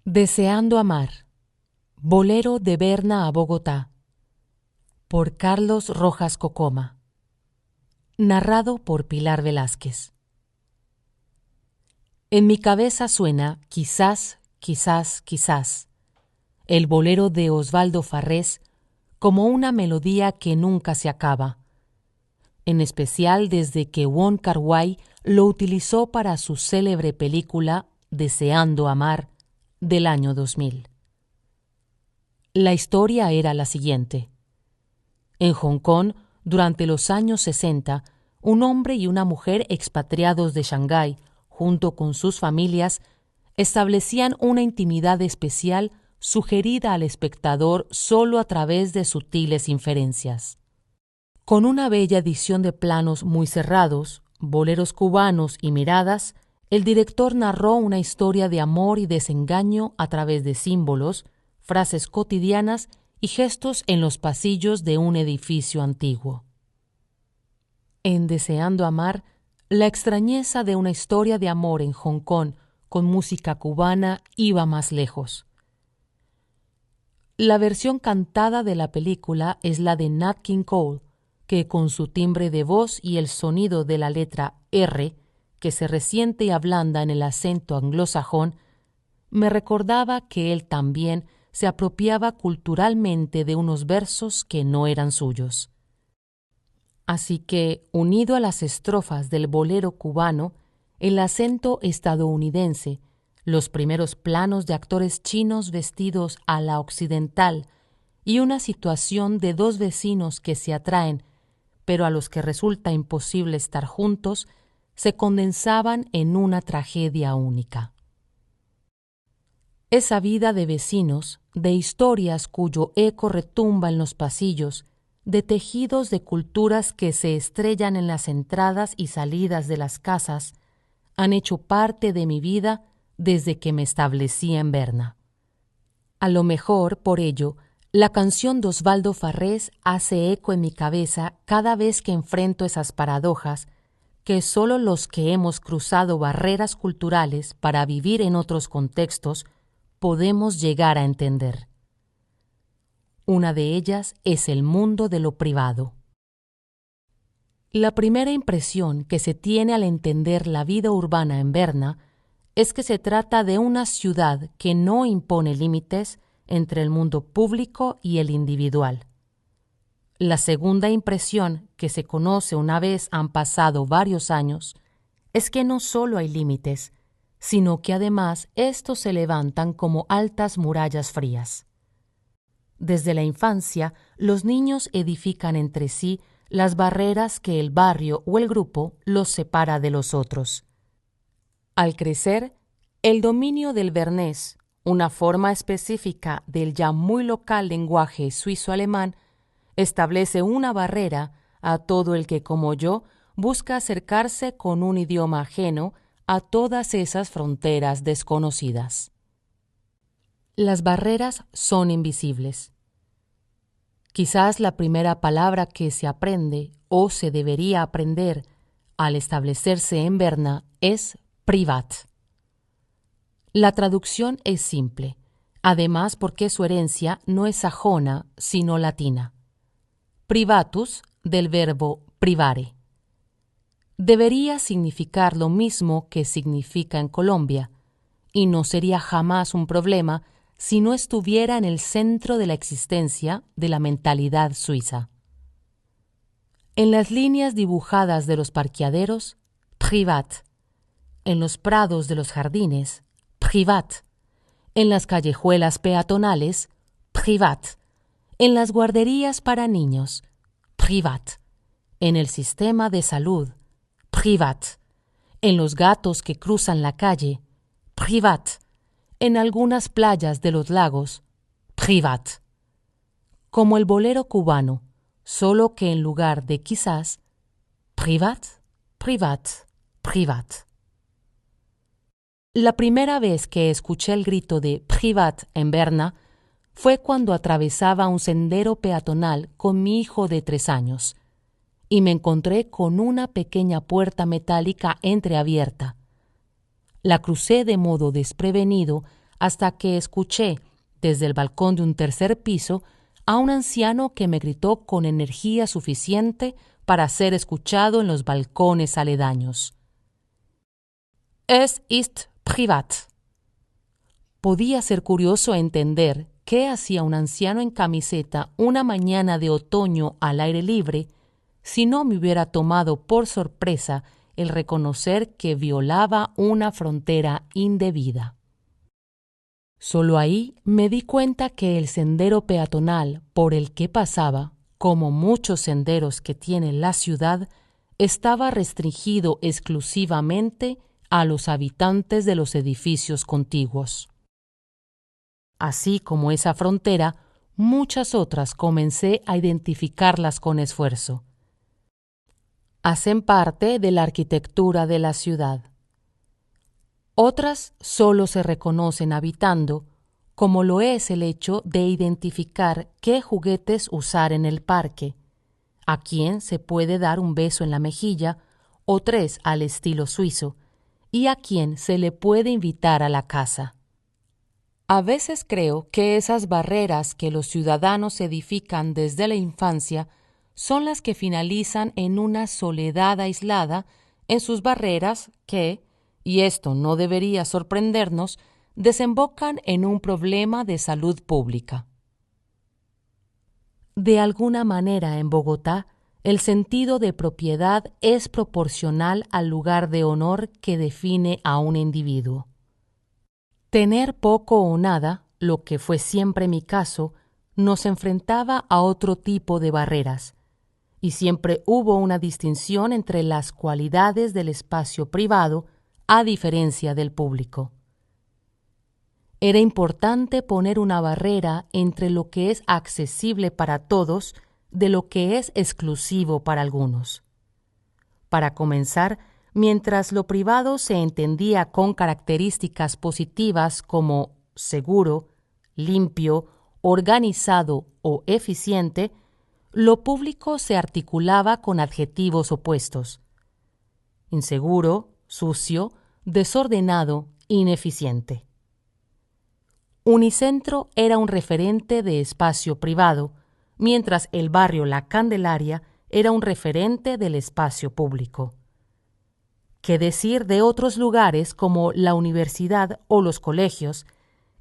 Deseando amar. Bolero de Berna a Bogotá. Por Carlos Rojas Cocoma. Narrado por Pilar Velázquez. En mi cabeza suena quizás, quizás, quizás, el bolero de Osvaldo Farrés como una melodía que nunca se acaba, en especial desde que Wong Kar-wai lo utilizó para su célebre película Deseando amar del año 2000. La historia era la siguiente. En Hong Kong, durante los años 60, un hombre y una mujer expatriados de Shanghái, junto con sus familias, establecían una intimidad especial sugerida al espectador solo a través de sutiles inferencias. Con una bella edición de planos muy cerrados, boleros cubanos y miradas, el director narró una historia de amor y desengaño a través de símbolos, frases cotidianas y gestos en los pasillos de un edificio antiguo. En Deseando amar, la extrañeza de una historia de amor en Hong Kong con música cubana iba más lejos. La versión cantada de la película es la de Nat King Cole, que con su timbre de voz y el sonido de la letra R, que se resiente y ablanda en el acento anglosajón, me recordaba que él también se apropiaba culturalmente de unos versos que no eran suyos. Así que, unido a las estrofas del bolero cubano, el acento estadounidense, los primeros planos de actores chinos vestidos a la occidental y una situación de dos vecinos que se atraen, pero a los que resulta imposible estar juntos, se condensaban en una tragedia única. Esa vida de vecinos, de historias cuyo eco retumba en los pasillos, de tejidos de culturas que se estrellan en las entradas y salidas de las casas, han hecho parte de mi vida desde que me establecí en Berna. A lo mejor, por ello, la canción de Osvaldo Farrés hace eco en mi cabeza cada vez que enfrento esas paradojas que solo los que hemos cruzado barreras culturales para vivir en otros contextos podemos llegar a entender. Una de ellas es el mundo de lo privado. La primera impresión que se tiene al entender la vida urbana en Berna es que se trata de una ciudad que no impone límites entre el mundo público y el individual. La segunda impresión que se conoce una vez han pasado varios años es que no solo hay límites, sino que además estos se levantan como altas murallas frías. Desde la infancia, los niños edifican entre sí las barreras que el barrio o el grupo los separa de los otros. Al crecer, el dominio del bernés, una forma específica del ya muy local lenguaje suizo-alemán, establece una barrera a todo el que, como yo, busca acercarse con un idioma ajeno a todas esas fronteras desconocidas. Las barreras son invisibles. Quizás la primera palabra que se aprende o se debería aprender al establecerse en Berna es privat. La traducción es simple, además porque su herencia no es sajona, sino latina. Privatus, del verbo privare. Debería significar lo mismo que significa en Colombia, y no sería jamás un problema si no estuviera en el centro de la existencia de la mentalidad suiza. En las líneas dibujadas de los parqueaderos, privat. En los prados de los jardines, privat. En las callejuelas peatonales, privat. En las guarderías para niños, privat. En el sistema de salud, privat. En los gatos que cruzan la calle, privat. En algunas playas de los lagos, privat. Como el bolero cubano, solo que en lugar de quizás, privat, privat, privat. La primera vez que escuché el grito de privat en Berna fue cuando atravesaba un sendero peatonal con mi hijo de 3 años y me encontré con una pequeña puerta metálica entreabierta. La crucé de modo desprevenido hasta que escuché, desde el balcón de un tercer piso, a un anciano que me gritó con energía suficiente para ser escuchado en los balcones aledaños. Es ist privat. Podía ser curioso entender qué hacía un anciano en camiseta una mañana de otoño al aire libre si no me hubiera tomado por sorpresa el reconocer que violaba una frontera indebida. Solo ahí me di cuenta que el sendero peatonal por el que pasaba, como muchos senderos que tiene la ciudad, estaba restringido exclusivamente a los habitantes de los edificios contiguos. Así como esa frontera, muchas otras comencé a identificarlas con esfuerzo. Hacen parte de la arquitectura de la ciudad. Otras solo se reconocen habitando, como lo es el hecho de identificar qué juguetes usar en el parque, a quién se puede dar un beso en la mejilla o 3 al estilo suizo, y a quién se le puede invitar a la casa. A veces creo que esas barreras que los ciudadanos edifican desde la infancia son las que finalizan en una soledad aislada en sus barreras que, y esto no debería sorprendernos, desembocan en un problema de salud pública. De alguna manera en Bogotá, el sentido de propiedad es proporcional al lugar de honor que define a un individuo. Tener poco o nada, lo que fue siempre mi caso, nos enfrentaba a otro tipo de barreras, y siempre hubo una distinción entre las cualidades del espacio privado a diferencia del público. Era importante poner una barrera entre lo que es accesible para todos de lo que es exclusivo para algunos. Para comenzar, mientras lo privado se entendía con características positivas como seguro, limpio, organizado o eficiente, lo público se articulaba con adjetivos opuestos: inseguro, sucio, desordenado, ineficiente. Unicentro era un referente de espacio privado, mientras el barrio La Candelaria era un referente del espacio público. ¿Qué decir de otros lugares como la universidad o los colegios,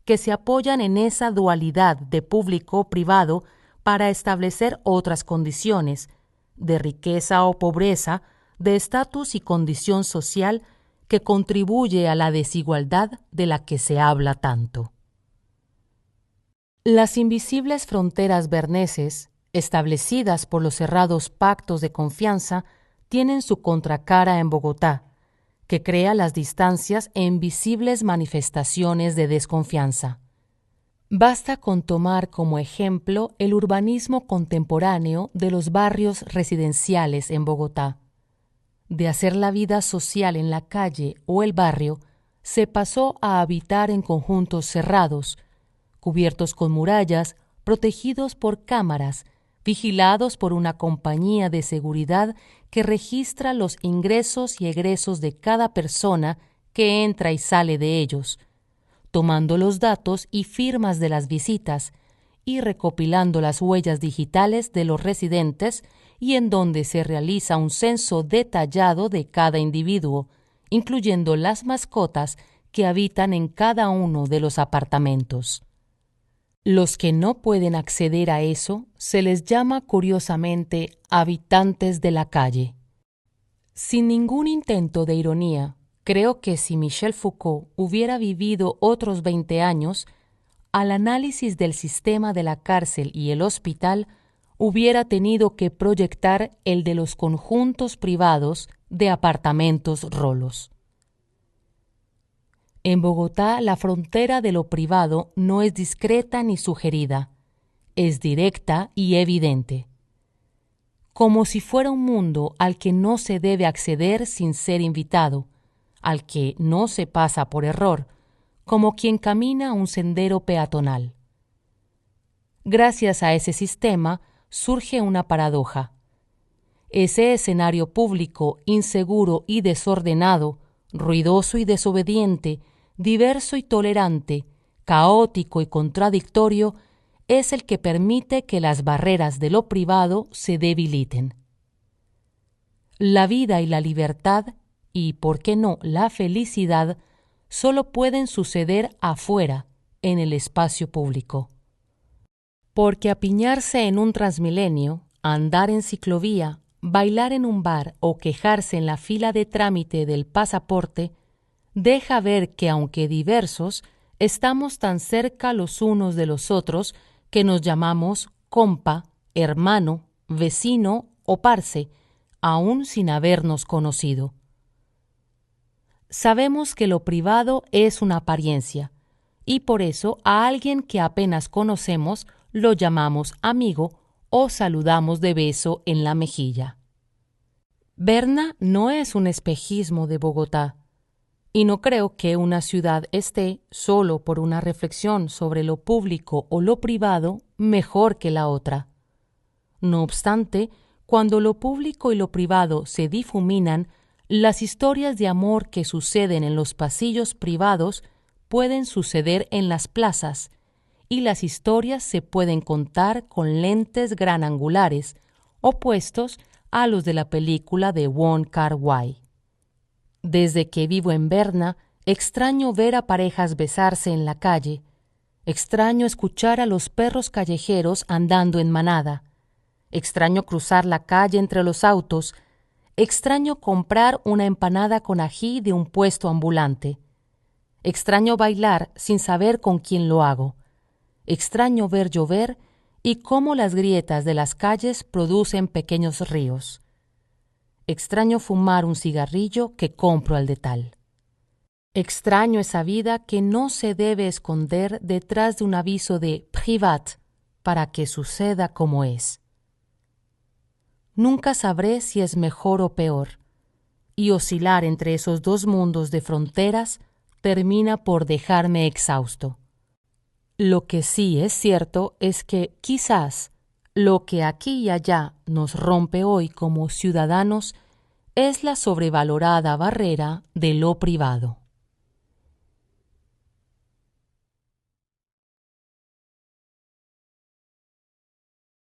que se apoyan en esa dualidad de público-privado para establecer otras condiciones, de riqueza o pobreza, de estatus y condición social, que contribuye a la desigualdad de la que se habla tanto? Las invisibles fronteras berneses, establecidas por los cerrados pactos de confianza, tienen su contracara en Bogotá, que crea las distancias en visibles manifestaciones de desconfianza. Basta con tomar como ejemplo el urbanismo contemporáneo de los barrios residenciales en Bogotá. De hacer la vida social en la calle o el barrio, se pasó a habitar en conjuntos cerrados, cubiertos con murallas, protegidos por cámaras, vigilados por una compañía de seguridad que registra los ingresos y egresos de cada persona que entra y sale de ellos, tomando los datos y firmas de las visitas y recopilando las huellas digitales de los residentes, y en donde se realiza un censo detallado de cada individuo, incluyendo las mascotas que habitan en cada uno de los apartamentos. Los que no pueden acceder a eso se les llama curiosamente habitantes de la calle. Sin ningún intento de ironía, creo que si Michel Foucault hubiera vivido otros 20 años, al análisis del sistema de la cárcel y el hospital hubiera tenido que proyectar el de los conjuntos privados de apartamentos rolos. En Bogotá, la frontera de lo privado no es discreta ni sugerida, es directa y evidente. Como si fuera un mundo al que no se debe acceder sin ser invitado, al que no se pasa por error, como quien camina un sendero peatonal. Gracias a ese sistema surge una paradoja. Ese escenario público inseguro y desordenado, ruidoso y desobediente, diverso y tolerante, caótico y contradictorio, es el que permite que las barreras de lo privado se debiliten. La vida y la libertad, y por qué no la felicidad, solo pueden suceder afuera, en el espacio público. Porque apiñarse en un Transmilenio, andar en ciclovía, bailar en un bar o quejarse en la fila de trámite del pasaporte, deja ver que aunque diversos, estamos tan cerca los unos de los otros que nos llamamos compa, hermano, vecino o parce, aún sin habernos conocido. Sabemos que lo privado es una apariencia, y por eso a alguien que apenas conocemos lo llamamos amigo o saludamos de beso en la mejilla. Berna no es un espejismo de Bogotá, y no creo que una ciudad esté, solo por una reflexión sobre lo público o lo privado, mejor que la otra. No obstante, cuando lo público y lo privado se difuminan, las historias de amor que suceden en los pasillos privados pueden suceder en las plazas, y las historias se pueden contar con lentes granangulares, opuestos a los de la película de Wong Kar-wai. Desde que vivo en Berna, extraño ver a parejas besarse en la calle, extraño escuchar a los perros callejeros andando en manada, extraño cruzar la calle entre los autos, extraño comprar una empanada con ají de un puesto ambulante, extraño bailar sin saber con quién lo hago, extraño ver llover y cómo las grietas de las calles producen pequeños ríos. Extraño fumar un cigarrillo que compro al detal. Extraño esa vida que no se debe esconder detrás de un aviso de privat para que suceda como es. Nunca sabré si es mejor o peor, y oscilar entre esos dos mundos de fronteras termina por dejarme exhausto. Lo que sí es cierto es que quizás lo que aquí y allá nos rompe hoy como ciudadanos es la sobrevalorada barrera de lo privado.